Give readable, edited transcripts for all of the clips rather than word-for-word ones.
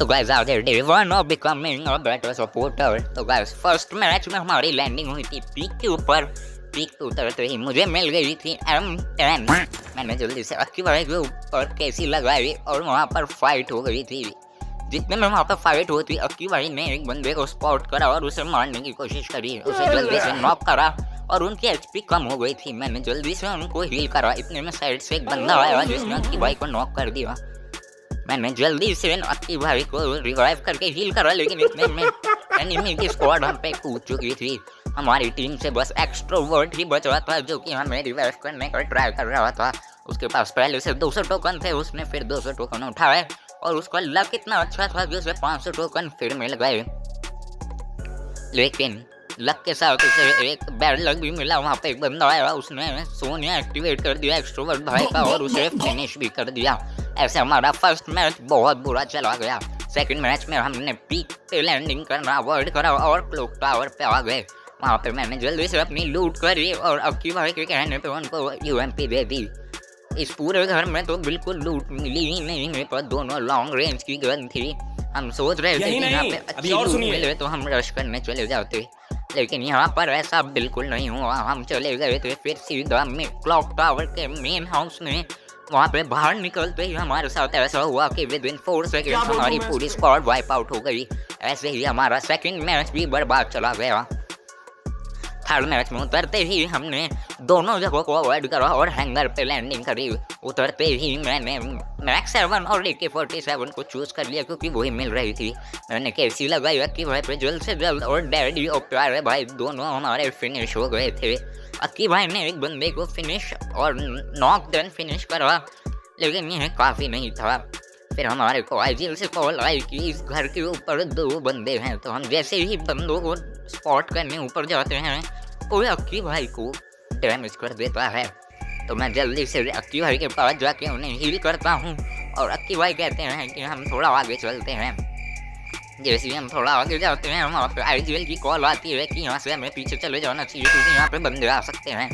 So guys out there, they were not becoming a better supporter. तो guys first match में हमारी landing हुई थी पीक के ऊपर। पीक पे उतरते ही मुझे मिल गई थी M10। मैंने जल्दी से अक्की भाई के ऊपर कैसी लगाई और वहाँ पर फाइट हो गई थी। जितने में वहाँ पर फाइट हुई थी अक्की भाई ने एक बंदे को स्पॉट करा और उसे मारने की कोशिश करी, उसे जल्दी से नॉक करा और उनकी एचपी कम हो गई थी। मैंने जल्दी से उनको हील करा, इतने में साइड से एक बंदा आया जिसने अक्की भाई को नॉक कर दिया। मैंने जल्दी से अक्की भाई को रिवाइव करके हील करा, लेकिन इतने में एनिमी की स्क्वाड हम पे कूद चुकी थी। हमारी टीम से बस एक्सट्रोवर्ट ही बचा था जो कि हमें रिवाइव करने का ट्राई कर रहा था। उसके पास पहले से 200 टोकन थे, उसने फिर 200 टोकन उठाए और उसका लक इतना अच्छा था कि उसे 500 टोकन फिर मिल गए। लेकिन लक के साथ उसे एक बैड लक भी मिला। वहाँ पे एक बंदा आया, उसने सोनिया एक्टिवेट कर दिया एक्सट्रोवर्ट भाई का और उसे फिनिश भी कर दिया। ऐसे हमारा फर्स्ट मैच बहुत बुरा चला गया। सेकंड मैच में हमने पीक पे लैंडिंग करना अवॉइड करा और क्लॉक टावर पे आ गए। वहाँ पे मैंने जल्दी से अपनी लूट करी और अक्की भाई के कहने पे उनको यूएमपी दे दी। इस पूरे घर में तो बिल्कुल लूट मिली ही नहीं, मेरे पास दोनों लॉन्ग रेंज की गन थी। हम सोच रहे थे कि यहाँ पे अच्छी लूट मिले तो हम रश करने चले जाते, लेकिन यहाँ पर ऐसा बिल्कुल नहीं हुआ। हम चले गए थे फिर सीधा क्लॉक टावर के मेन हाउस में। वहाँ पे बाहर निकलते ही हमारे साथ ऐसा हुआ कि विदिन 4 सेकेंड हमारी पूरी स्क्वाड वाइप आउट हो गई। ऐसे ही हमारा सेकंड मैच भी बर्बाद चला गया। थर्ड मैच में उतरते ही हमने दोनों जगहों को अवॉइड करा और हैंगर पे लैंडिंग करी। उतरते ही मैंने मैक्स 7 और AK-47 को चूज कर लिया क्योंकि वही मिल रही थी। मैंने कैसी लगाई अक्की भाई पे जल्द से जल्द और डैडी और प्यारे भाई दोनों हमारे फिनिश हो गए थे। अक्की भाई ने एक बंदे को फिनिश और नॉक देन फिनिश करा, लेकिन यह काफ़ी नहीं था। फिर हमारे को आईजीएल से कॉल आई कि इस घर के ऊपर 2 बंदे हैं। तो हम जैसे ही बंदों को स्पॉट करने ऊपर जाते हैं कोई अक्की भाई को डैमेज कर देता है। तो मैं जल्दी से अक्की भाई के पास जाके उन्हें हील करता हूँ और अक्की भाई कहते हैं कि हम थोड़ा आगे चलते हैं। जैसे ही हम थोड़ा आगे जाते हैं वहाँ पे आईजीएल की कॉल आती है कि यहाँ से हमें पीछे चले जाना चाहिए क्योंकि यहाँ पे बंदे आ सकते हैं।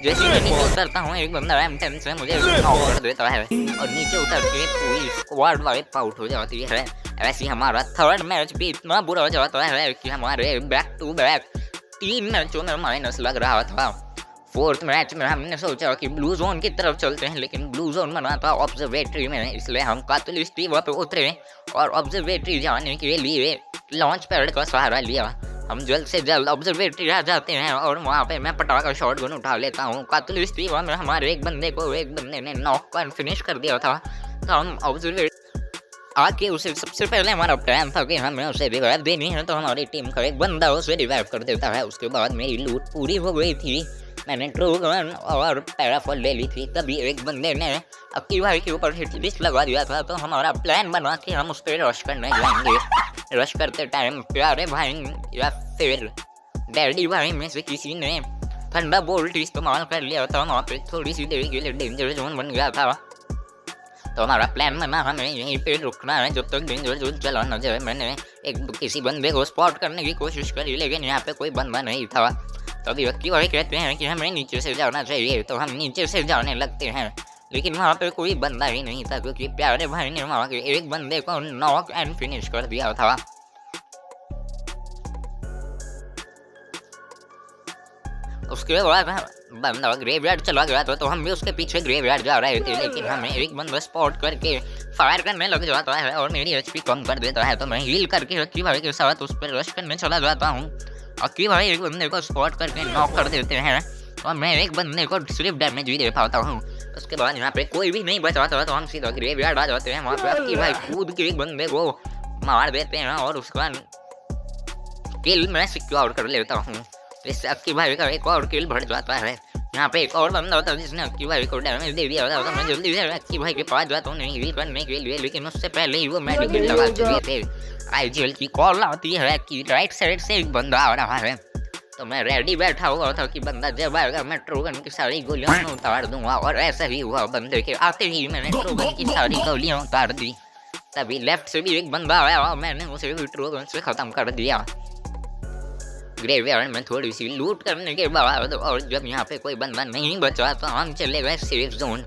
जैसे ही नीचे उतरता हूँ एक बंदा M10 से मुझे नॉक कर देता है और नीचे उतर के पूरी स्क्वाड वाइप आउट हो जाती है। ऐसे ही हमारा थर्ड मैच भी इतना बुरा हो जाता है कि हमारे बैक टू बैक 3 मैचों में माइनस लग रहा था। फोर्थ मैच में हमने सोचा कि ब्लू जोन की तरफ चलते हैं, लेकिन ब्लू जोन बना था ऑब्जर्वेटरी में, इसलिए हम कातलिस्टी वहाँ पे उतरे और ऑब्जर्वेटरी जाने के लिए लॉन्च पैड का सहारा लिया। हम जल्द से जल्द ऑब्जर्वेटरी आ जाते हैं और वहाँ पे मैं पटाखा शॉटगन उठा लेता हूँ। कातलिस्टी में हमारे एक बंदे ने नॉक कर फिनिश कर दिया था। तो हम ऑब्जर्वेटरी आके उसे सबसे पहले हमारा प्लान था कि हमें उसे रिवाइव देनी है, तो हमारी टीम का एक बंदा उसे रिवाइव कर देता है। उसके बाद मेरी लूट पूरी हो गई थी, मैंने ट्रू गन और पैराफॉल ले ली थी। तभी एक बंदे ने अक्की भाई के ऊपर हिट लिस्ट लगा दिया था। तो हमारा प्लान बना कि हम उस पर रश करने जाएंगे। रश करते टाइम प्यारे भाई या फिर डैडी भाई में से किसी ने ठंडा बोल्ट इस्तेमाल कर लिया था। वहाँ पे थोड़ी सी देरी के लिए डेंजर जोन बन गया था। तो हमारा प्लान बना हमें यहीं पे रुकना है जब तक डेंजर जोन चला न जाए। मैंने किसी बंदे को स्पॉट करने की कोशिश करी, लेकिन यहाँ पे कोई बंदा नहीं था। तो अभी अक्की भाई कहते हैं कि हमें नीचे से जाना चाहिए, तो हम नीचे से जाने लगते हैं, लेकिन वहाँ पे कोई बंदा ही नहीं था क्योंकि प्यारे भाई ने वहाँ के एक बंदे को नॉक एंड फिनिश कर दिया था। उसके बाद बंदा ग्रेवयार्ड चला गया था, तो हम भी उसके पीछे ग्रेवयार्ड जा रहे थे, लेकिन हमें एक बंदा स्पॉट करके फायर करने लग जाता है और मेरी एचपी कम कर देता है। तो मैं हील करके अक्की भाई के साथ उस पर रश करने चला जाता हूँ। अक्की भाई एक बंदे को स्पॉट करके नॉक कर देते हैं और मैं एक बंदे को सिर्फ डैमेज भी दे पाता हूँ। उसके बाद यहाँ पे कोई भी नहीं बचा था, तो हम सीधा ग्रेवयार्ड आ जाते हैं। वहाँ पे अक्की भाई कूद के एक बंदे को मार देते हैं और उसका किल मैं सिक्योर कर लेता हूँ। इससे अक्की भाई का एक और किल बढ़ जाता है। यहाँ पे एक और बंदा होता है जिसने अक्की भाई को डैमेज दे दिया होता है। तो मैं जल्दी से अक्की भाई के पास जाता हूँ हील करने के लिए, लेकिन उससे पहले ही वो मेडिकेट लगा चुके थे। आईजीएल की कॉल आती है कि राइट साइड से एक बंदा आ रहा है। तो मैं रेडी बैठा हुआ था कि बंदा जब आएगा मैं ट्रू गन की सारी गोलियां उतार दूंगा, और ऐसा ही हुआ। बंदे के आते ही मैंने ट्रू गन की सारी गोलियां उतार दी। तभी लेफ्ट से भी एक बंदा आया और मैंने उसे भी ट्रू गन से खत्म कर दिया। ग्रेवयार्ड में थोड़ी सी लूट करने के बाद और जब यहाँ पे कोई बंदा नहीं बचा तो हम चले गए सेफ जोन।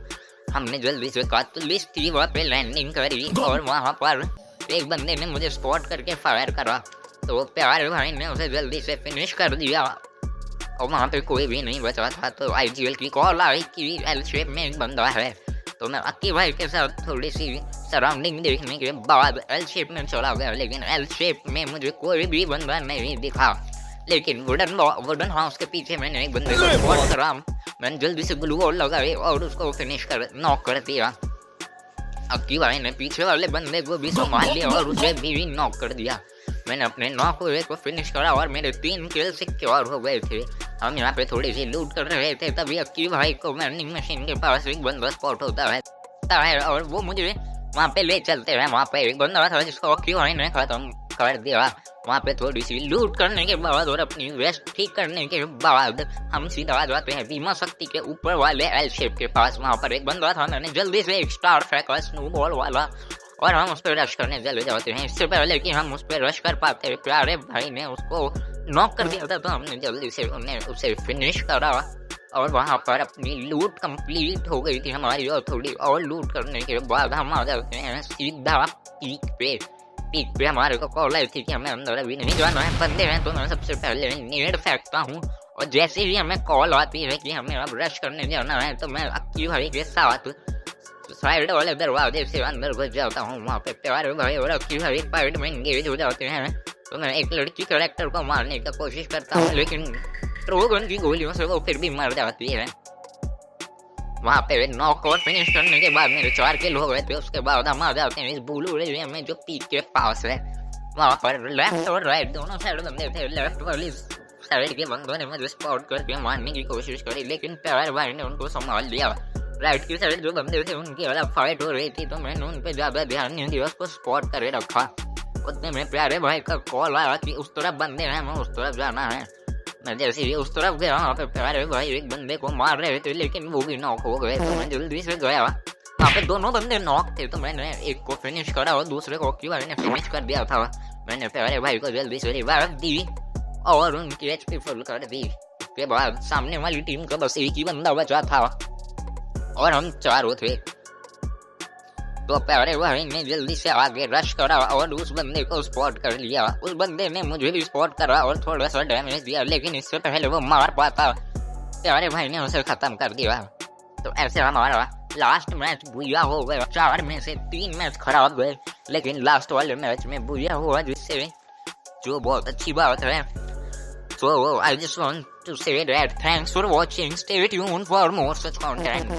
हमने जल्दी से कातलिस्टी वहाँ पे लैंडिंग करी और वहाँ पर एक बंदे ने मुझे स्पॉट करके फायर करा, तो प्यारे भाई ने उसे जल्दी से फिनिश कर दिया और वहाँ पे कोई भी नहीं बचा था। तो आईजीएल की कॉल आई कि एल शेप में एक बंदा है, तो मैं अक्की भाई के साथ थोड़ी सी सराउंडिंग देखने के बाद एल शेप में चला गया, लेकिन एल शेप में मुझे कोई भी बंदा नहीं दिखा। लेकिन वुडन हाउस के पीछे मैंने एक बंदे को स्पॉट करा, मैंने जल्दी से ग्लू वॉल लगाई और उसको फिनिश कर नॉक कर दिया। अक्की भाई ने पीछे वाले बंदे को भी संभाल लिया और उसे भी नॉक कर दिया। मैंने अपने नॉक को फिनिश करा और मेरे 3 किल सिक्योर हो गए थे। हम यहाँ पे थोड़ी सी लूट कर रहे थे, तभी अक्की भाई को वेंडिंग मशीन के पास एक बंदा स्पॉट होता है और वो मुझे वहाँ पे ले चलते हैं। वहाँ पे एक बंदा था जिसको अक्की भाई ने खत्म कर दिया। वहाँ पे थोड़ी सी लूट करने के बाद और अपनी वेस्ट ठीक करने के बाद हम सीधा जाते हैं बीमा शक्ति के ऊपर वाले एल शेप के पास। वहाँ पर एक बंदा था, मैंने जल्दी से एक स्टार फेंका स्नो बॉल वाला और हम उस पर रश करने चले जाते हैं। इससे पहले कि हम उस पर रश कर पाते, प्यारे भाई ने उसको नॉक कर दिया था, तो हमने जल्दी से उसे फिनिश करा और वहाँ पर अपनी लूट कंप्लीट हो गई थी हमारी। और थोड़ी और लूट करने के बाद हम आ जाते हैं सीधा पीक पे हमारे को कॉल आई थी कि हमें अंदर अभी नहीं जाना है, बंदे हैं। तो मैं सबसे पहले नेड फेंकता हूँ और जैसे ही हमें कॉल आती है कि हमें अब रश करने जाना है, तो मैं अक्की भाई के साथ साइड वाले दरवाजे से अंदर घुस जाता हूँ। वहाँ पे प्यारे भाई और अक्की भाई फाइट में एंगेज हो जाते हैं। तो मैं एक लड़की कैरेक्टर को मारने की कोशिश करता हूँ, लेकिन ट्रोगन की गोलियों से वो फिर भी मर जाती है। वहाँ पे नॉक और फिनिश करने के बाद मेरे 4 किल हो गए थे। उसके बाद हम आ जाते हैं इस ब्लू एरिया में जो पीक के पास है। वहाँ पर लेफ्ट और राइट दोनों साइड बंदे थे। लेफ्ट वाली साइड के बंदों ने मुझे स्पॉट करके मारने की कोशिश करी, लेकिन प्यारे भाई ने उनको संभाल लिया। राइट की साइड जो बंदे थे उनकी अलग फाइट हो रही थी, तो मैंने उन पे ज्यादा ध्यान नहीं दिया, उसको स्पॉट करे रखा। उतने में प्यारे भाई का कॉल आया कि उस तरफ बंदे हैं, हमें उस तरफ जाना है। मैं जैसे ही उस तरफ गया, वहाँ पे प्यारे भाई एक बंदे को मार रहे थे, लेकिन वो भी नॉक हो गए। तो मैं जल्दी से गया, वहाँ पे दोनों बंदे नॉक थे, तो मैंने एक को फिनिश करा और दूसरे को अक्की भाई ने फिनिश कर दिया था। मैंने प्यारे भाई को जल्दी से रिवाइव दी और उनकी एचपी फुल कर दी। उसके बाद सामने वाली टीम का बस एक ही बंदा बचा था और हम 4 थे। तो प्यारे भाई ने जल्दी से आगे रश करा और उस बंदे को स्पॉट कर लिया। उस बंदे ने मुझे भी स्पॉट करा और थोड़ा सा डैमेज दिया, लेकिन इससे पहले वो मार पाता प्यारे भाई ने उसे खत्म कर दिया। तो ऐसे हमारा लास्ट मैच बुया हो गया। 4 में से 3 मैच खराब गए, लेकिन लास्ट वाले मैच में बुया हुआ, जिससे जो बहुत अच्छी बात है। So I just want to say that thanks for watching. Stay tuned for more such content.